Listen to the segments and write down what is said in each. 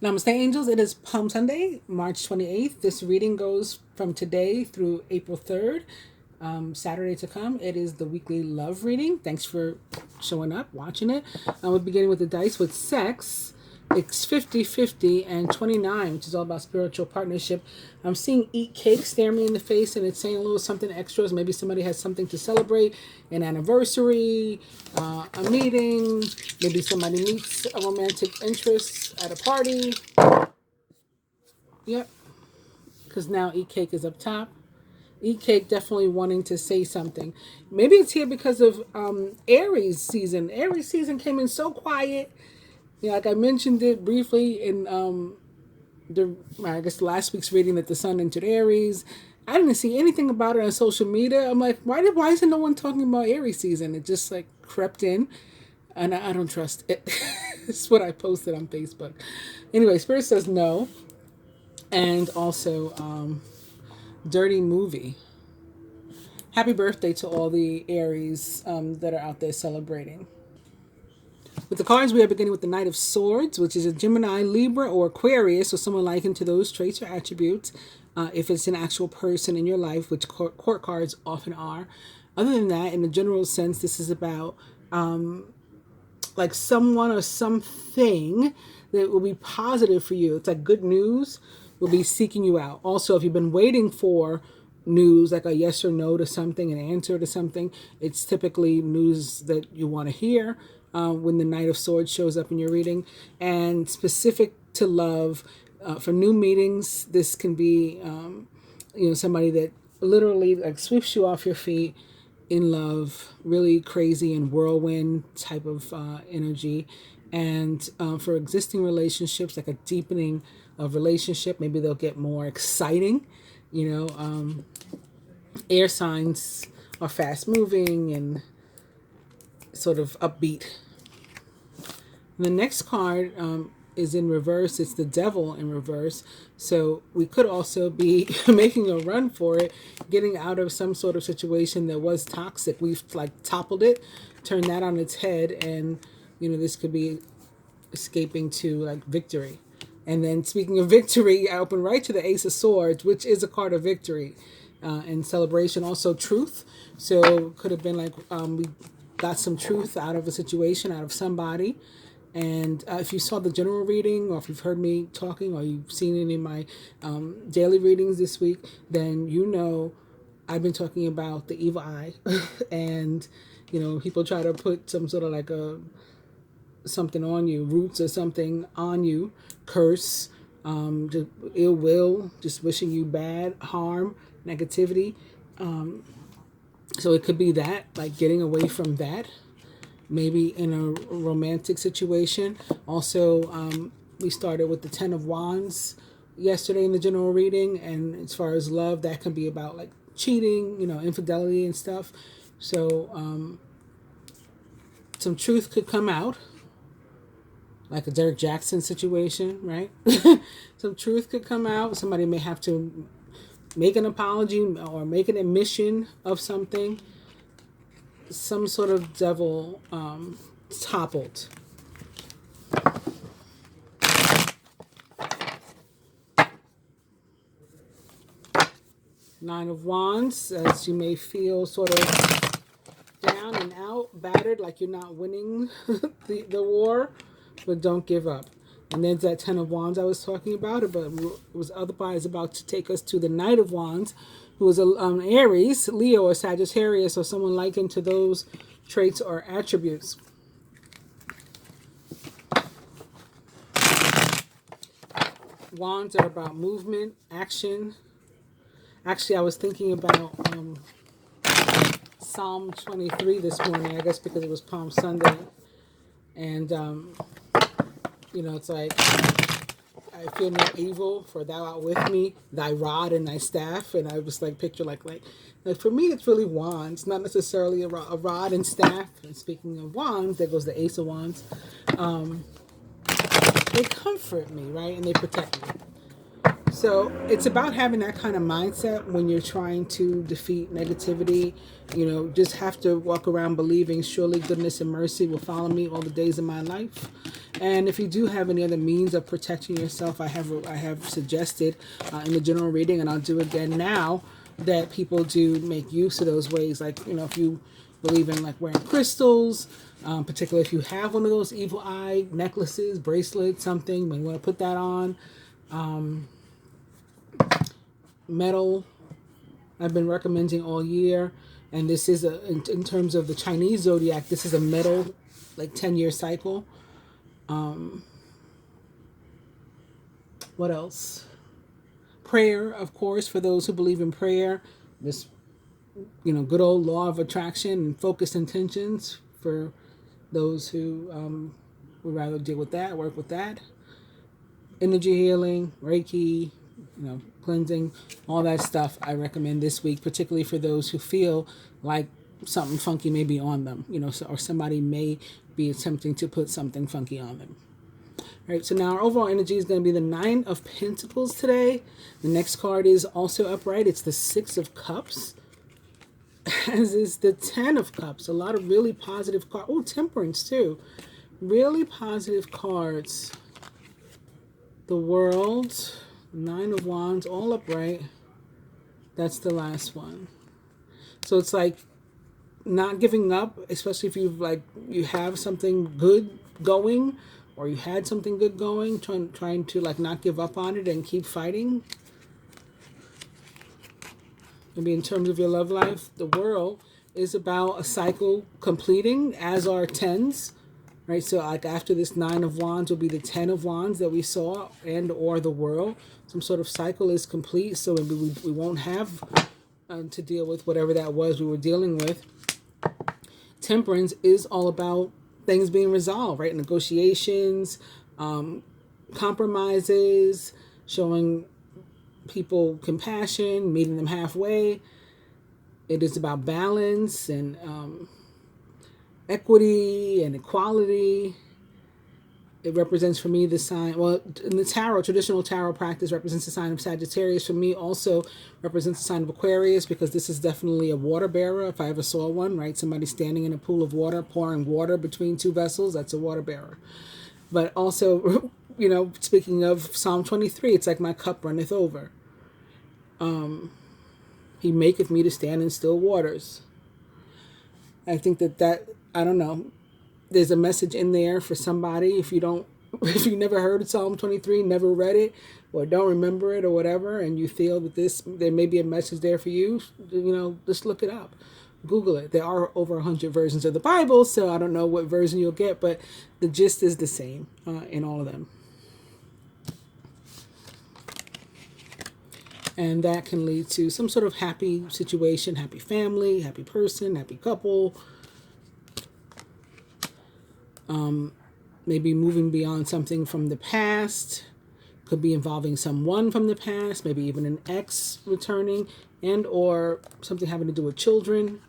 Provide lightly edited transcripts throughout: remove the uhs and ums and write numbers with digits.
Namaste, angels. It is Palm Sunday, March 28th. This reading goes from today through April 3rd, Saturday to come. It is the weekly love reading. Thanks for showing up, watching it. We're beginning with the dice with sex. It's 50-50 and 29, which is all about spiritual partnership. I'm seeing eat cake stare me in the face, and it's saying a little something extras. Maybe somebody has something to celebrate, an anniversary, a meeting. Maybe somebody meets a romantic interest at a party. Yep, because now eat cake is up top. Eat cake definitely wanting to say something. Maybe it's here because of Aries season. Aries season came in so quiet. Like I mentioned it briefly in I guess last week's reading that the sun entered Aries. I didn't see anything about it on social media. I'm like, why isn't no one talking about Aries season? It just like crept in, and I don't trust it. It's what I posted on Facebook. Anyway, Spirit says no, and also dirty movie. Happy birthday to all the Aries that are out there celebrating. With the cards, we are beginning with the Knight of Swords, which is a Gemini, Libra, or Aquarius, or someone likened to those traits or attributes, if it's an actual person in your life, which court cards often are. Other than that, in the general sense, this is about like someone or something that will be positive for you. It's like good news will be seeking you out. Also, if you've been waiting for news, like a yes or no to something, an answer to something, it's typically news that you want to hear when the Knight of Swords shows up in your reading. And specific to love, for new meetings, this can be, somebody that literally like sweeps you off your feet in love, really crazy and whirlwind type of energy. And for existing relationships, like a deepening of relationship, maybe they'll get more exciting. Air signs are fast moving and sort of upbeat. And the next card is in reverse. It's the Devil in reverse. So we could also be making a run for it, getting out of some sort of situation that was toxic. We've like toppled it, turned that on its head, and this could be escaping to like victory. And then speaking of victory, I open right to the Ace of Swords, which is a card of victory and celebration. Also truth. So could have been like we got some truth out of a situation, out of somebody. And if you saw the general reading, or if you've heard me talking, or you've seen any of my daily readings this week, then I've been talking about the evil eye. And, people try to put some sort of like something on you, roots or something on you, curse, just ill will, just wishing you bad, harm, negativity. So it could be that, like getting away from that, maybe in a romantic situation. Also, we started with the Ten of Wands yesterday in the general reading, and as far as love, that can be about like cheating, infidelity and stuff. So some truth could come out, like a Derek Jackson situation, right? Some truth could come out. Somebody may have to make an apology or make an admission of something. Some sort of devil toppled. Nine of Wands, as you may feel sort of down and out, battered, like you're not winning the war, but don't give up. And there's that Ten of Wands I was talking about, but it was otherwise about to take us to the Knight of Wands, who is an Aries, Leo, or Sagittarius, or someone likened to those traits or attributes. Wands are about movement, action. Actually, I was thinking about Psalm 23 this morning, I guess because it was Palm Sunday. And, it's like, I feel no evil, for thou art with me, thy rod and thy staff. And I was like, picture like for me, it's really wands, not necessarily a rod and staff. And speaking of wands, there goes the Ace of Wands. They comfort me, right? And they protect me. So it's about having that kind of mindset when you're trying to defeat negativity. Just have to walk around believing surely goodness and mercy will follow me all the days of my life. And if you do have any other means of protecting yourself, I have suggested in the general reading, and I'll do again now, that people do make use of those ways. Like, if you believe in like wearing crystals, particularly if you have one of those evil eye necklaces, bracelets, something, you may want to put that on. Metal, I've been recommending all year, and this is in terms of the Chinese zodiac, this is a metal, like 10-year cycle. What else? Prayer, of course, for those who believe in prayer. This, good old law of attraction and focused intentions for those who would rather deal with that, work with that. Energy healing, Reiki, cleansing, all that stuff I recommend this week, particularly for those who feel like something funky may be on them, or somebody may be attempting to put something funky on them. All right, so now our overall energy is going to be the 9 of Pentacles today. The next card is also upright. It's the 6 of Cups, as is the 10 of Cups. A lot of really positive cards. Oh, Temperance too. Really positive cards. The World, 9 of Wands, all upright. That's the last one. So it's like not giving up, especially if you have something good going, or you had something good going, trying to like not give up on it and keep fighting. Maybe in terms of your love life, the World is about a cycle completing, as are tens. Right, so like after this 9 of Wands will be the 10 of Wands that we saw, and or the World. Some sort of cycle is complete, so maybe we won't have to deal with whatever that was we were dealing with. Temperance is all about things being resolved, right? Negotiations, compromises, showing people compassion, meeting them halfway. It is about balance and equity and equality. It represents for me the sign, well, in the tarot, traditional tarot practice represents the sign of Sagittarius. For me, also represents the sign of Aquarius, because this is definitely a water bearer, if I ever saw one, right? Somebody standing in a pool of water, pouring water between two vessels, that's a water bearer. But also, speaking of Psalm 23, it's like my cup runneth over. He maketh me to stand in still waters. I think that I don't know, there's a message in there for somebody. If you never heard of Psalm 23, never read it, or don't remember it or whatever, and you feel that there may be a message there for you, just look it up. Google it. There are over 100 versions of the Bible, so I don't know what version you'll get, but the gist is the same in all of them. And that can lead to some sort of happy situation, happy family, happy person, happy couple. Maybe moving beyond something from the past. Could be involving someone from the past, maybe even an ex returning, and or something having to do with children.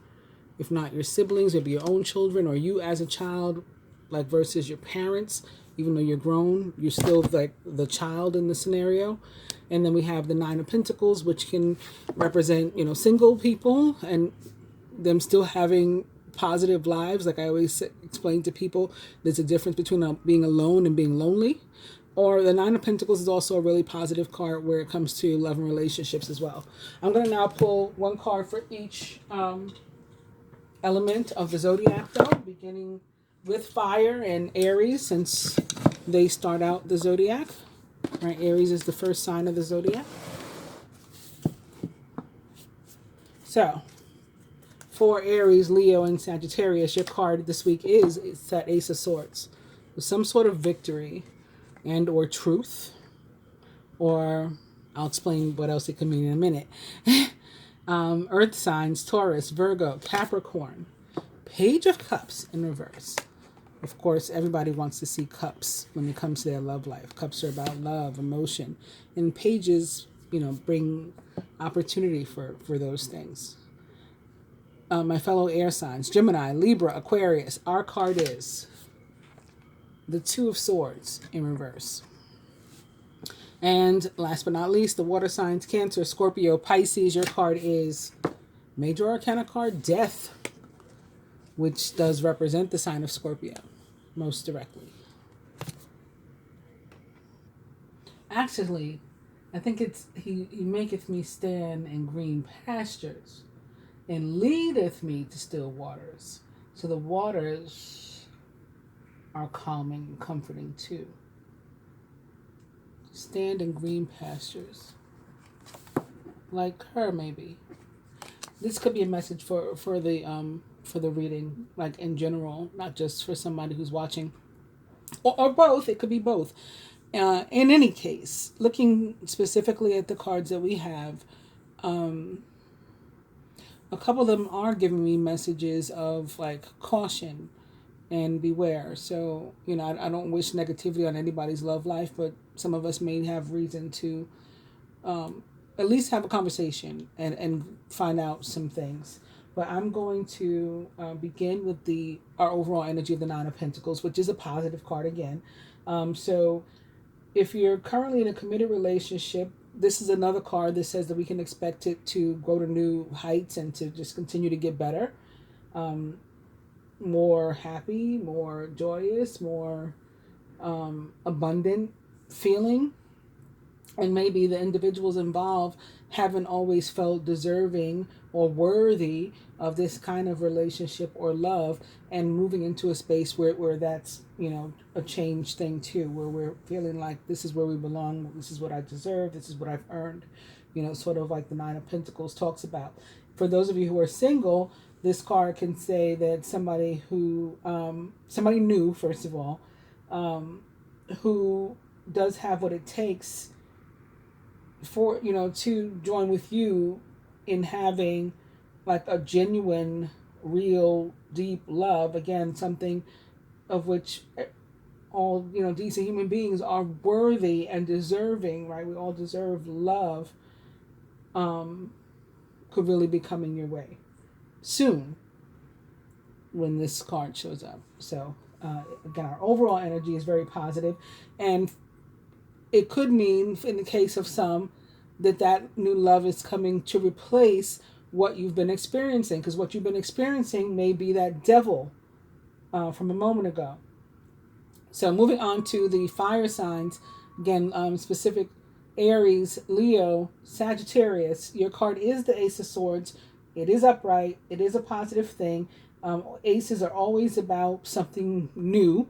If not your siblings, maybe your own children, or you as a child, like versus your parents. Even though you're grown, you're still like the child in the scenario. And then we have the 9 of Pentacles, which can represent, single people and them still having positive lives. Like I always explain to people, there's a difference between being alone and being lonely. Or the 9 of Pentacles is also a really positive card where it comes to love and relationships as well. I'm going to now pull one card for each element of the zodiac, though, beginning with fire and Aries, since they start out the zodiac. Right, Aries is the first sign of the zodiac. So, for Aries, Leo, and Sagittarius, your card this week is that Ace of Swords. With some sort of victory and or truth, or I'll explain what else it could mean in a minute. Earth signs, Taurus, Virgo, Capricorn. Page of Cups in reverse. Of course, everybody wants to see cups when it comes to their love life. Cups are about love, emotion. And pages, bring opportunity for those things. My fellow air signs, Gemini, Libra, Aquarius. Our card is the 2 of Swords in reverse. And last but not least, the water signs, Cancer, Scorpio, Pisces. Your card is Major Arcana card, Death, which does represent the sign of Scorpio most directly. Actually, I think it's he maketh me stand in green pastures and leadeth me to still waters. So the waters are calming and comforting too. Stand in green pastures. Like her, maybe. This could be a message for the reading, like in general, not just for somebody who's watching, or both. It could be both. In any case, looking specifically at the cards that we have, a couple of them are giving me messages of like caution and beware. So, I don't wish negativity on anybody's love life, but some of us may have reason to at least have a conversation and find out some things. But I'm going to begin with our overall energy of the Nine of Pentacles, which is a positive card again. So if you're currently in a committed relationship, this is another card that says that we can expect it to grow to new heights and to just continue to get better. More happy, more joyous, more abundant feeling. And maybe the individuals involved haven't always felt deserving or worthy of this kind of relationship or love, and moving into a space where that's, a change thing too, where we're feeling like this is where we belong, this is what I deserve, this is what I've earned, sort of like the Nine of Pentacles talks about. For those of you who are single, this card can say that somebody new, first of all, who does have what it takes for to join with you in having like a genuine, real, deep love. Again, something of which all decent human beings are worthy and deserving, right? We all deserve love. Could really be coming your way soon when this card shows up. So again, our overall energy is very positive, and it could mean, in the case of some, that new love is coming to replace what you've been experiencing, because what you've been experiencing may be that devil from a moment ago. So moving on to the fire signs, again, specific Aries, Leo, Sagittarius. Your card is the Ace of Swords. It is upright. It is a positive thing. Aces are always about something new.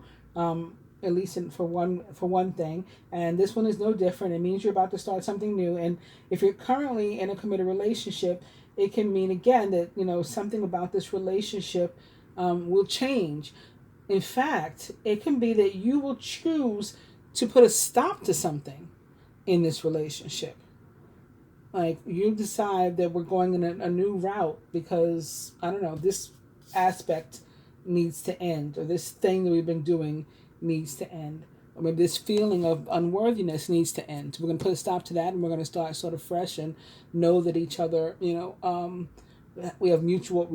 At least for one thing, and this one is no different. It means you're about to start something new, and if you're currently in a committed relationship, it can mean again that something about this relationship will change. In fact, it can be that you will choose to put a stop to something in this relationship. Like you decide that we're going in a new route because, I don't know, this aspect needs to end, or this thing that we've been doing needs to end, or maybe this feeling of unworthiness needs to end. We're going to put a stop to that, and we're going to start sort of fresh and know that each other, we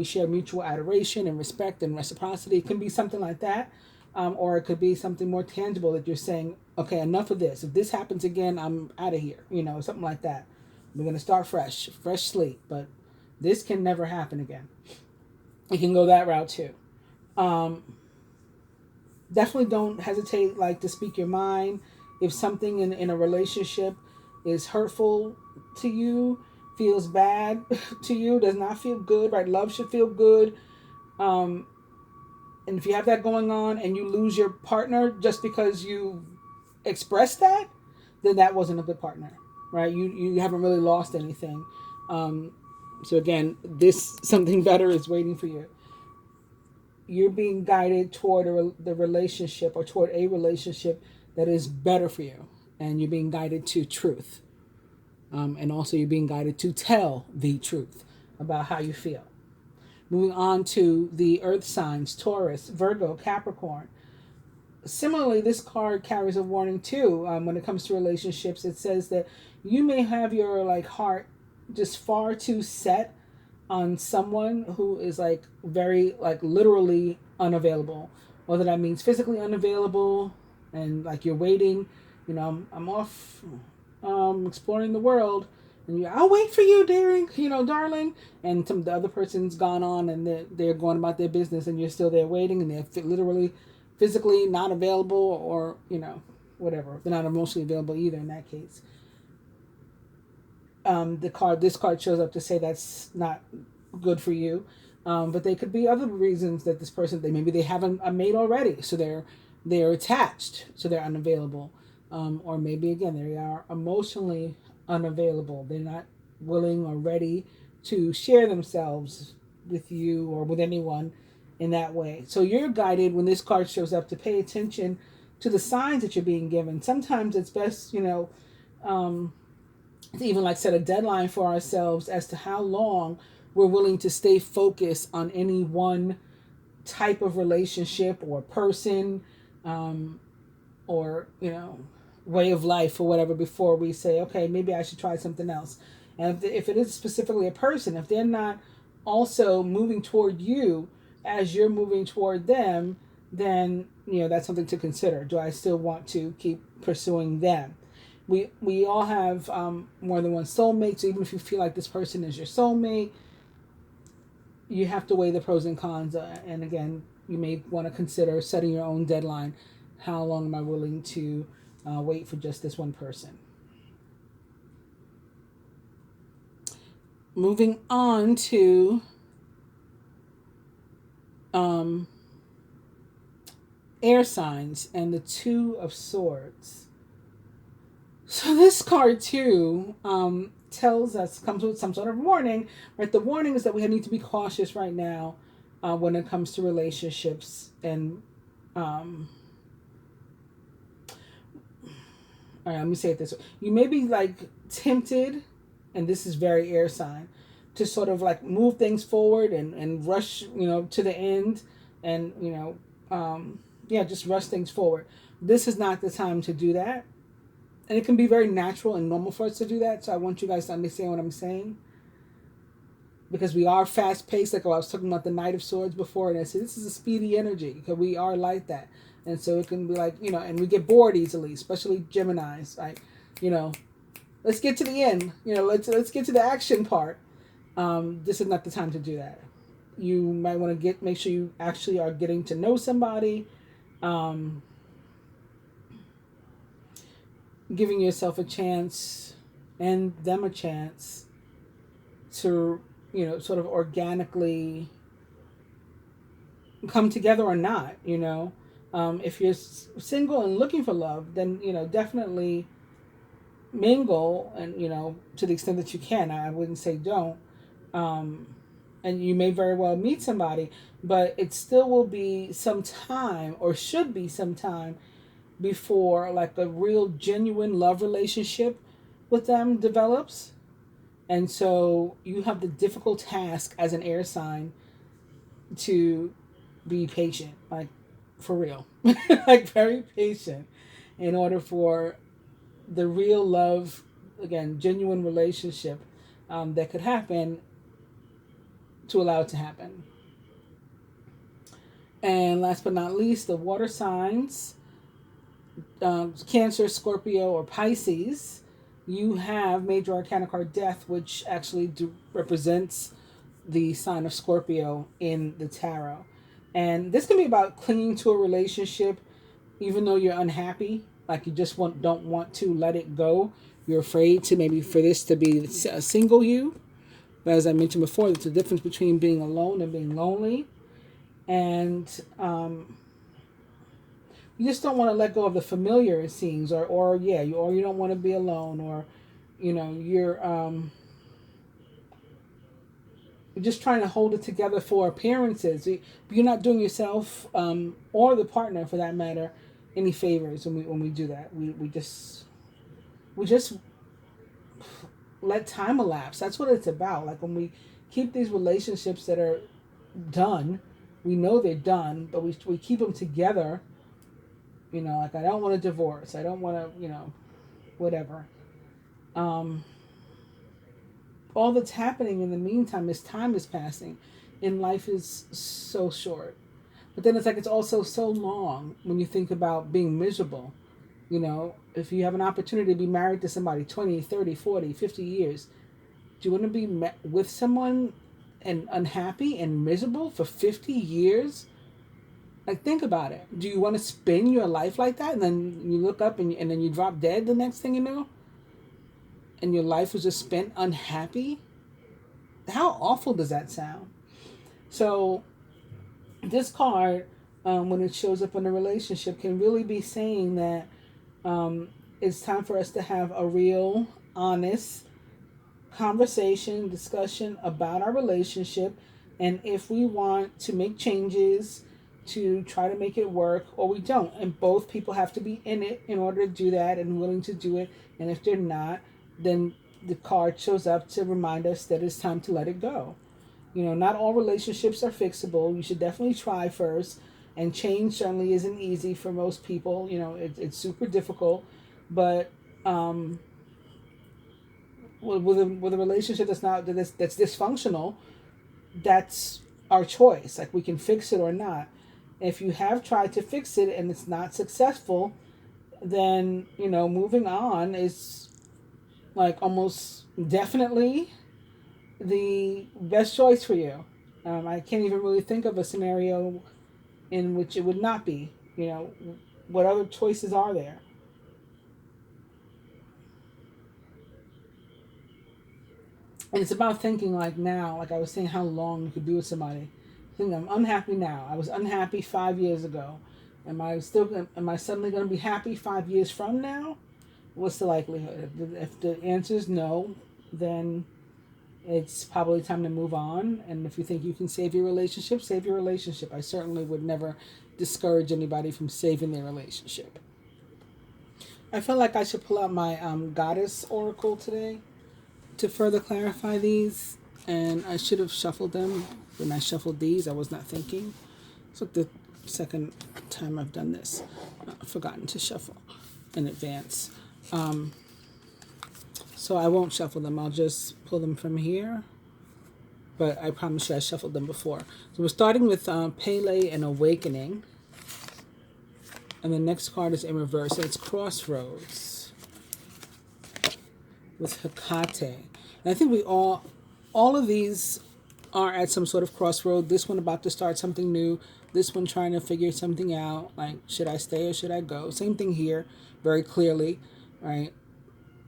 share mutual adoration and respect and reciprocity. It can be something like that, or it could be something more tangible that you're saying, okay, enough of this. If this happens again, I'm out of here. Something like that. We're going to start fresh slate, but this can never happen again. You can go that route too. Definitely don't hesitate to speak your mind. If something in a relationship is hurtful to you, feels bad to you, does not feel good, right? Love should feel good. And if you have that going on and you lose your partner just because you expressed that, then that wasn't a good partner, right? You haven't really lost anything. So again, something better is waiting for you. You're being guided toward the relationship, or toward a relationship that is better for you. And you're being guided to truth. And also you're being guided to tell the truth about how you feel. Moving on to the earth signs, Taurus, Virgo, Capricorn. Similarly, this card carries a warning too. When it comes to relationships, it says that you may have your heart just far too set on someone who is very literally unavailable, whether that means physically unavailable and you're waiting, I'm off exploring the world. And I'll wait for you, daring, darling. And the other person's gone on and they're going about their business, and you're still there waiting, and they're literally, physically not available, or whatever. They're not emotionally available either in that case. This card shows up to say that's not good for you. But they could be other reasons that this person, maybe they have a mate already, so they're attached, so they're unavailable. Or maybe again they are emotionally unavailable. They're not willing or ready to share themselves with you or with anyone in that way. So you're guided when this card shows up to pay attention to the signs that you're being given. Sometimes it's best, to even like set a deadline for ourselves as to how long we're willing to stay focused on any one type of relationship or person, or way of life or whatever, before we say, okay, maybe I should try something else. And if it is specifically a person, if they're not also moving toward you as you're moving toward them, then that's something to consider. Do I still want to keep pursuing them? We all have more than one soulmate, so even if you feel like this person is your soulmate, you have to weigh the pros and cons. And again, you may want to consider setting your own deadline. How long am I willing to wait for just this one person? Moving on to air signs and the Two of Swords. So this card too tells us, comes with some sort of warning, right? The warning is that we need to be cautious right now when it comes to relationships. And all right, let me say it this way. You may be like tempted, and this is very air sign, to sort of like move things forward and rush, to the end, and, just rush things forward. This is not the time to do that. And it can be very natural and normal for us to do that. So I want you guys to understand what I'm saying. Because we are fast paced, like I was talking about the Knight of Swords before, and I said this is a speedy energy, because we are like that. And so it can be like, and we get bored easily, especially Geminis. Like, let's get to the end. Let's get to the action part. This is not the time to do that. You might want to make sure you actually are getting to know somebody, giving yourself a chance and them a chance to, sort of organically come together or not, If you're single and looking for love, then, definitely mingle and, to the extent that you can. I wouldn't say don't. And you may very well meet somebody, but it still will be some time, or should be some time, before like a real genuine love relationship with them develops. And so you have the difficult task as an air sign to be patient, like for real, like very patient, in order for the real love, again, genuine relationship that could happen, to allow it to happen. And last but not least, the water signs, Cancer, Scorpio, or Pisces. You have Major Arcana card Death, which actually represents the sign of Scorpio in the tarot. And this can be about clinging to a relationship even though you're unhappy, like you just don't want to let it go. You're afraid to, maybe for this to be a single you. But as I mentioned before, there's a difference between being alone and being lonely. And you just don't want to let go of the familiar, it seems, or you don't want to be alone, or you're just trying to hold it together for appearances. You're not doing yourself or the partner, for that matter, any favors when we do that. We just let time elapse. That's what it's about. Like when we keep these relationships that are done, we know they're done, but we keep them together. Like I don't want a divorce. I don't want to, whatever. All that's happening in the meantime is time is passing, and life is so short. But then it's like it's also so long when you think about being miserable. You know, if you have an opportunity to be married to somebody 20, 30, 40, 50 years, do you want to be with someone and unhappy and miserable for 50 years? Like, think about it. Do you want to spend your life like that? And then you look up and then you drop dead the next thing you know? And your life was just spent unhappy? How awful does that sound? So, this card, when it shows up in a relationship, can really be saying that it's time for us to have a real, honest conversation, discussion about our relationship, and if we want to make changes to try to make it work or we don't. And both people have to be in it in order to do that and willing to do it. And if they're not, then the card shows up to remind us that it's time to let it go. You know, not all relationships are fixable. You should definitely try first. And change certainly isn't easy for most people. You know, it's super difficult. But with a relationship that's dysfunctional, that's our choice. Like, we can fix it or not. If you have tried to fix it and it's not successful, then, you know, moving on is like almost definitely the best choice for you. I can't even really think of a scenario in which it would not be. You know, what other choices are there? And it's about thinking like now, like I was saying, how long you could be with somebody. Think, I'm unhappy now. I was unhappy 5 years ago. Am I suddenly going to be happy 5 years from now? What's the likelihood? If the answer is no, then it's probably time to move on. And if you think you can save your relationship, save your relationship. I certainly would never discourage anybody from saving their relationship. I feel like I should pull out my goddess oracle today to further clarify these. And I should have shuffled them. When I shuffled these, I was not thinking. It's like the second time I've done this. I've forgotten to shuffle in advance. So I won't shuffle them. I'll just pull them from here. But I promise you I shuffled them before. So we're starting with Pele and Awakening. And the next card is in reverse. And it's Crossroads with Hecate. And I think all of these are at some sort of crossroad. This one about to start something new. This one trying to figure something out. Like, should I stay or should I go? Same thing here, very clearly, right?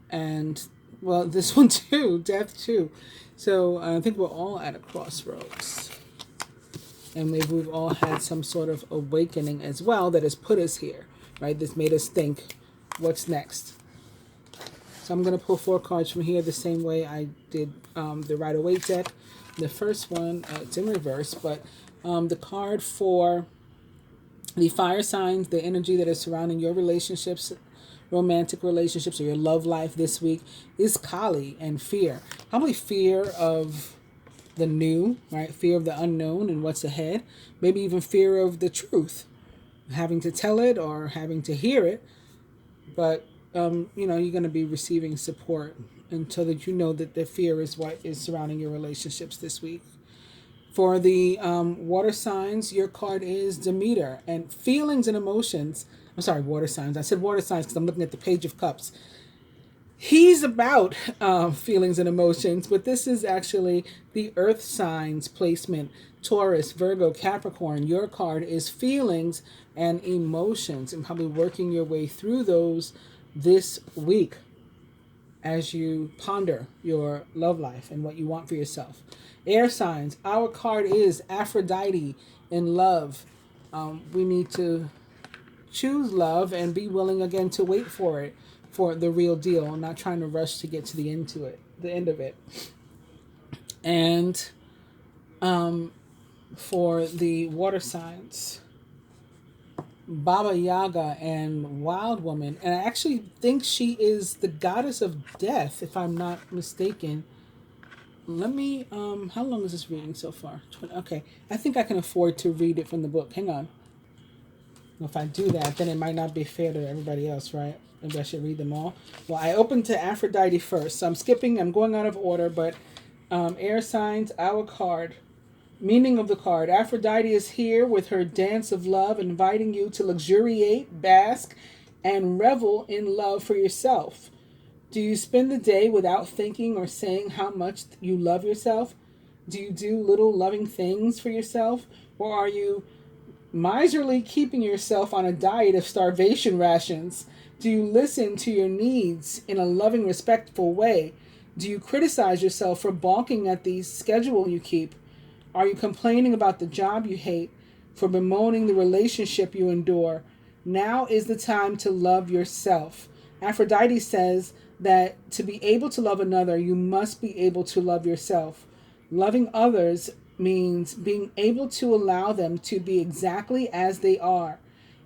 And, well, this one too, death too. So I think we're all at a crossroads. And maybe we've all had some sort of awakening as well that has put us here, right? This made us think, what's next? So I'm going to pull 4 cards from here the same way I did the Rider-Waite deck. The first one, it's in reverse, but the card for the fire signs, the energy that is surrounding your relationships, romantic relationships, or your love life this week is Kali and fear. Probably fear of the new, right? Fear of the unknown and what's ahead. Maybe even fear of the truth, having to tell it or having to hear it. But, you know, you're going to be receiving support until that you know that the fear is what is surrounding your relationships this week. For the water signs, your card is Demeter. And feelings and emotions. I'm sorry, water signs. I said water signs because I'm looking at the Page of Cups. He's about feelings and emotions, but this is actually the earth signs placement. Taurus, Virgo, Capricorn. Your card is feelings and emotions, and probably working your way through those this week as you ponder your love life and what you want for yourself. Air signs, our card is Aphrodite in love. We need to choose love and be willing again to wait for it, for the real deal, not trying to rush to get to the end of it. And for the water signs, Baba Yaga and Wild Woman. And I actually think she is the goddess of death, if I'm not mistaken. Let me, how long is this reading so far? Okay, I think I can afford to read it from the book. Hang on. If I do that, then it might not be fair to everybody else, right? Maybe I should read them all. Well, I opened to Aphrodite first, so I'm going out of order, but air signs, our card. Meaning of the card, Aphrodite is here with her dance of love, inviting you to luxuriate, bask, and revel in love for yourself. Do you spend the day without thinking or saying how much you love yourself? Do you do little loving things for yourself? Or are you miserly keeping yourself on a diet of starvation rations? Do you listen to your needs in a loving, respectful way? Do you criticize yourself for balking at the schedule you keep? Are you complaining about the job you hate, for bemoaning the relationship you endure? Now is the time to love yourself. Aphrodite says that to be able to love another, you must be able to love yourself. Loving others means being able to allow them to be exactly as they are.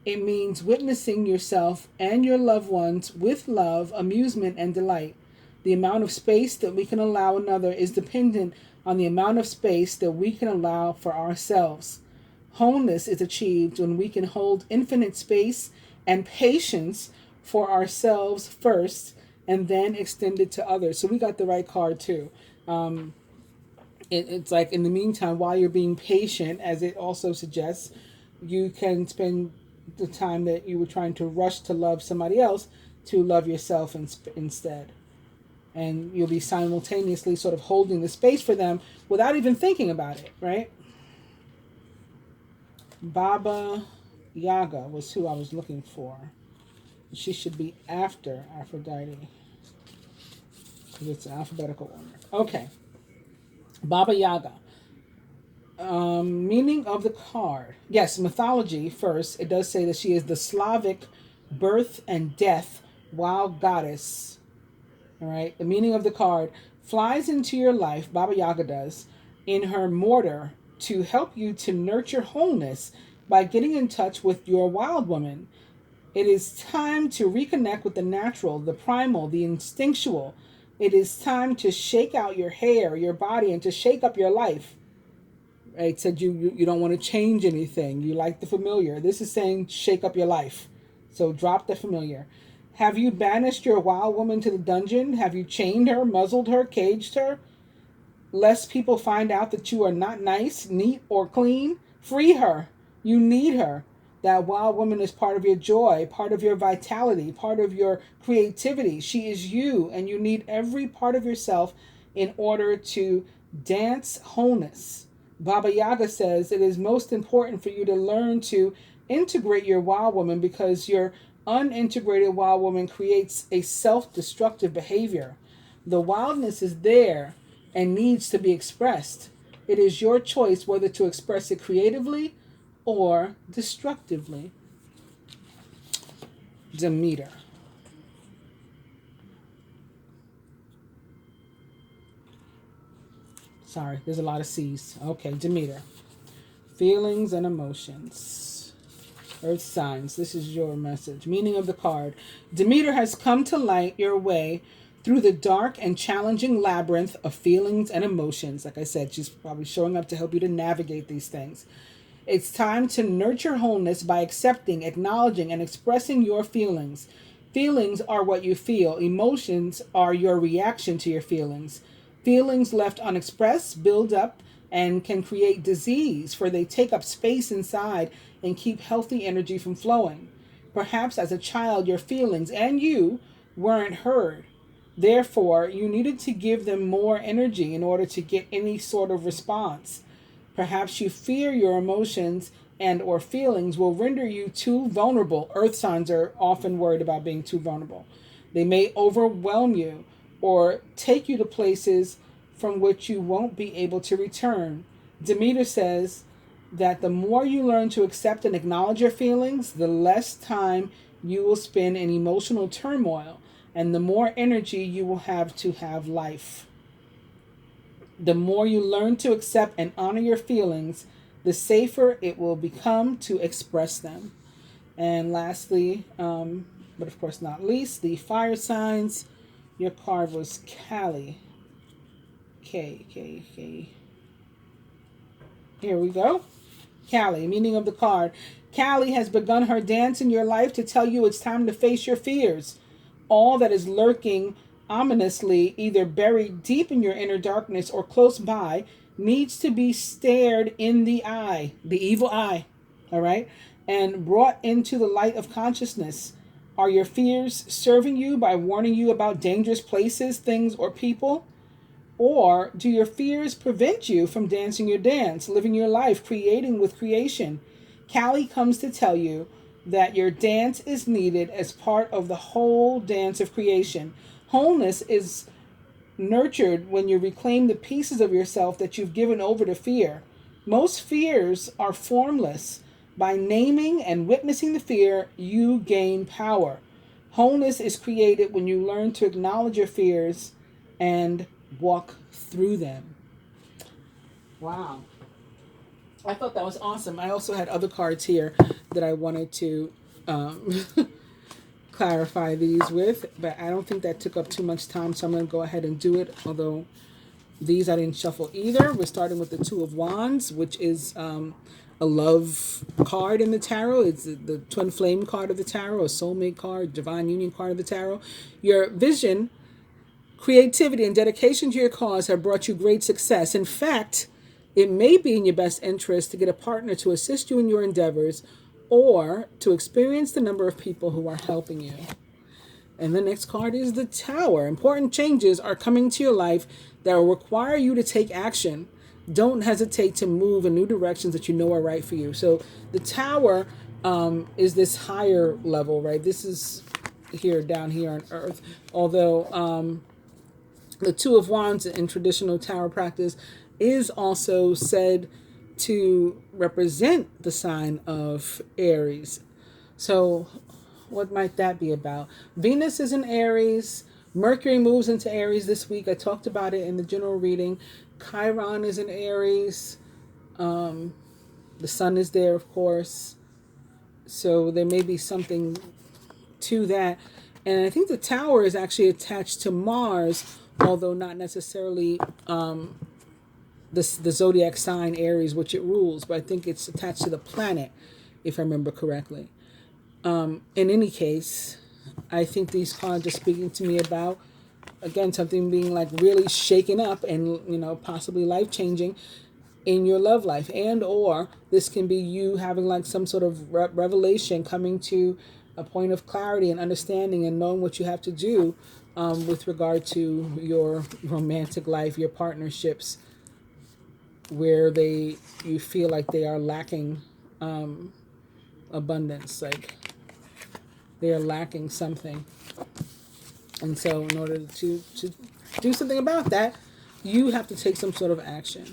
It means witnessing yourself and your loved ones with love, amusement, and delight. The amount of space that we can allow another is dependent on the amount of space that we can allow for ourselves. Wholeness is achieved when we can hold infinite space and patience for ourselves first and then extend it to others. So we got the right card too. It's like in the meantime, while you're being patient, as it also suggests, you can spend the time that you were trying to rush to love somebody else to love yourself instead. And you'll be simultaneously sort of holding the space for them without even thinking about it, right? Baba Yaga was who I was looking for. She should be after Aphrodite because it's an alphabetical order. Okay. Baba Yaga. Meaning of the card. Yes, mythology first. It does say that she is the Slavic birth and death wild goddess. All right. The meaning of the card flies into your life, Baba Yaga does, in her mortar to help you to nurture wholeness by getting in touch with your wild woman. It is time to reconnect with the natural, the primal, the instinctual. It is time to shake out your hair, your body, and to shake up your life. It said you don't want to change anything. You like the familiar. This is saying shake up your life. So drop the familiar. Have you banished your wild woman to the dungeon? Have you chained her, muzzled her, caged her? Lest people find out that you are not nice, neat, or clean? Free her. You need her. That wild woman is part of your joy, part of your vitality, part of your creativity. She is you, and you need every part of yourself in order to dance wholeness. Baba Yaga says it is most important for you to learn to integrate your wild woman because your unintegrated wild woman creates a self-destructive behavior. The wildness is there and needs to be expressed. It is your choice whether to express it creatively or destructively. Demeter. Sorry, there's a lot of C's. Okay, Demeter. Feelings and emotions. Earth signs. This is your message. Meaning of the card. Demeter has come to light your way through the dark and challenging labyrinth of feelings and emotions. Like I said, she's probably showing up to help you to navigate these things. It's time to nurture wholeness by accepting, acknowledging, and expressing your feelings. Feelings are what you feel. Emotions are your reaction to your feelings. Feelings left unexpressed build up and can create disease, for they take up space inside and keep healthy energy from flowing. Perhaps as a child, your feelings and you weren't heard. Therefore, you needed to give them more energy in order to get any sort of response. Perhaps you fear your emotions and or feelings will render you too vulnerable. Earth signs are often worried about being too vulnerable. They may overwhelm you or take you to places from which you won't be able to return. Demeter says that the more you learn to accept and acknowledge your feelings, the less time you will spend in emotional turmoil and the more energy you will have to have life. The more you learn to accept and honor your feelings, the safer it will become to express them. And lastly, but of course not least, the fire signs. Your card was Kali. K. Here we go. Kali, meaning of the card. Kali has begun her dance in your life to tell you it's time to face your fears. All that is lurking ominously, either buried deep in your inner darkness or close by, needs to be stared in the eye, the evil eye, all right, and brought into the light of consciousness. Are your fears serving you by warning you about dangerous places, things, or people? Or do your fears prevent you from dancing your dance, living your life, creating with creation? Callie comes to tell you that your dance is needed as part of the whole dance of creation. Wholeness is nurtured when you reclaim the pieces of yourself that you've given over to fear. Most fears are formless. By naming and witnessing the fear, you gain power. Wholeness is created when you learn to acknowledge your fears and walk through them. Wow. I thought that was awesome. I also had other cards here that I wanted to clarify these with, but I don't think that took up too much time, so I'm going to go ahead and do it, although these I didn't shuffle either. We're starting with the Two of Wands, which is a love card in the tarot. It's the twin flame card of the tarot, a soulmate card, divine union card of the tarot. Your vision, creativity, and dedication to your cause have brought you great success. In fact, it may be in your best interest to get a partner to assist you in your endeavors or to experience the number of people who are helping you. And the next card is the Tower. Important changes are coming to your life that will require you to take action. Don't hesitate to move in new directions that you know are right for you. So the Tower is this higher level, right? This is here, down here on Earth. Although the Two of Wands in traditional Tower practice is also said to represent the sign of Aries. So what might that be about? Venus is in Aries. Mercury moves into Aries this week. I talked about it in the general reading. Chiron is in Aries. The sun is there, of course. So there may be something to that. And I think the Tower is actually attached to Mars, although not necessarily the zodiac sign Aries, which it rules. But I think it's attached to the planet, if I remember correctly. In any case, I think these cards are speaking to me about, again, something being like really shaken up and, possibly life-changing in your love life. And or this can be you having like some sort of revelation, coming to a point of clarity and understanding and knowing what you have to do with regard to your romantic life, your partnerships, where you feel like they are lacking abundance, like they are lacking something. And so in order to do something about that, you have to take some sort of action.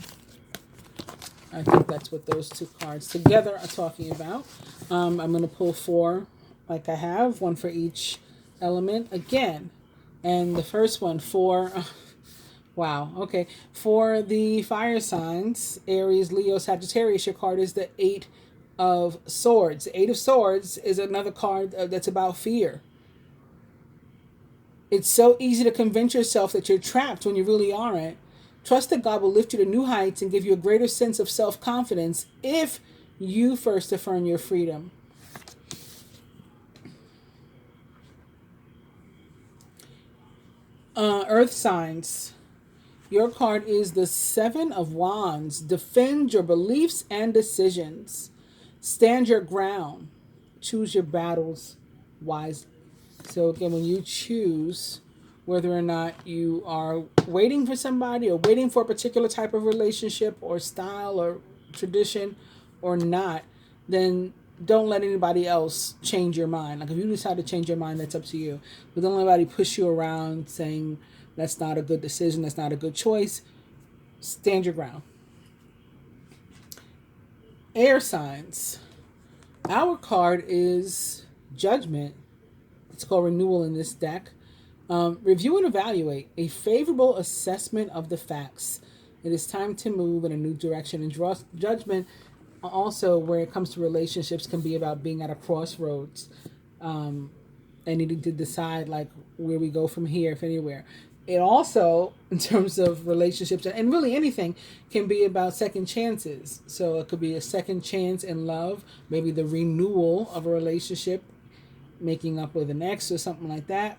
I think that's what those two cards together are talking about. I'm going to pull 4 like I have, one for each element again. And the first one for, wow, okay. For the fire signs, Aries, Leo, Sagittarius, your card is the 8 of Swords. The 8 of Swords is another card that's about fear. It's so easy to convince yourself that you're trapped when you really aren't. Trust that God will lift you to new heights and give you a greater sense of self-confidence if you first affirm your freedom. Earth signs. Your card is the 7 of Wands. Defend your beliefs and decisions. Stand your ground. Choose your battles wisely. So again, when you choose whether or not you are waiting for somebody or waiting for a particular type of relationship or style or tradition or not, then don't let anybody else change your mind. Like if you decide to change your mind, that's up to you. But don't let anybody push you around saying that's not a good decision, that's not a good choice. Stand your ground. Air signs. Our card is Judgment. It's called Renewal in this deck. Review and evaluate. A favorable assessment of the facts. It is time to move in a new direction. And draw judgment also, where it comes to relationships, can be about being at a crossroads and needing to decide like where we go from here, if anywhere. It also, in terms of relationships and really anything, can be about second chances. So it could be a second chance in love, maybe the renewal of a relationship, making up with an ex or something like that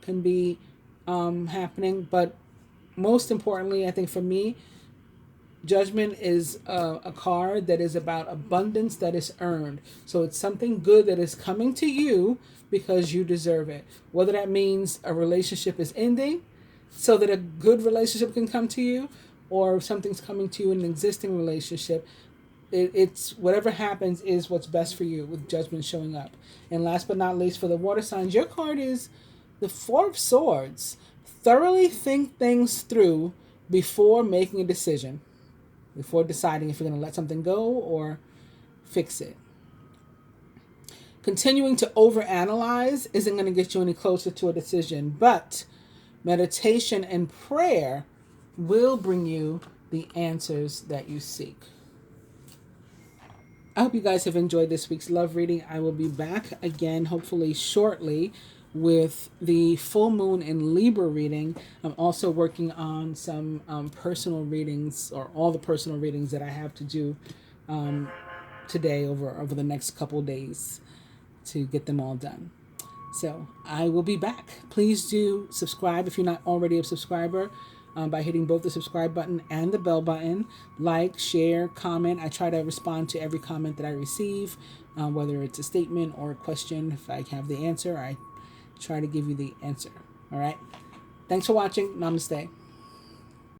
can be happening. But most importantly, I think for me, Judgment is a card that is about abundance that is earned. So it's something good that is coming to you because you deserve it. Whether that means a relationship is ending so that a good relationship can come to you, or something's coming to you in an existing relationship, it's whatever happens is what's best for you, with Judgment showing up. And last but not least, for the water signs, your card is the Four of Swords. Thoroughly think things through before making a decision, before deciding if you're going to let something go or fix it. Continuing to overanalyze isn't going to get you any closer to a decision, but meditation and prayer will bring you the answers that you seek. I hope you guys have enjoyed this week's love reading. I will be back again, hopefully shortly, with the full moon in Libra reading. I'm also working on some personal readings, or all the personal readings that I have to do today over the next couple days to get them all done. So I will be back. Please do subscribe if you're not already a subscriber, by hitting both the subscribe button and the bell button. Like, share, comment. I try to respond to every comment that I receive, whether it's a statement or a question. If I have the answer, I try to give you the answer. All right. Thanks for watching. Namaste.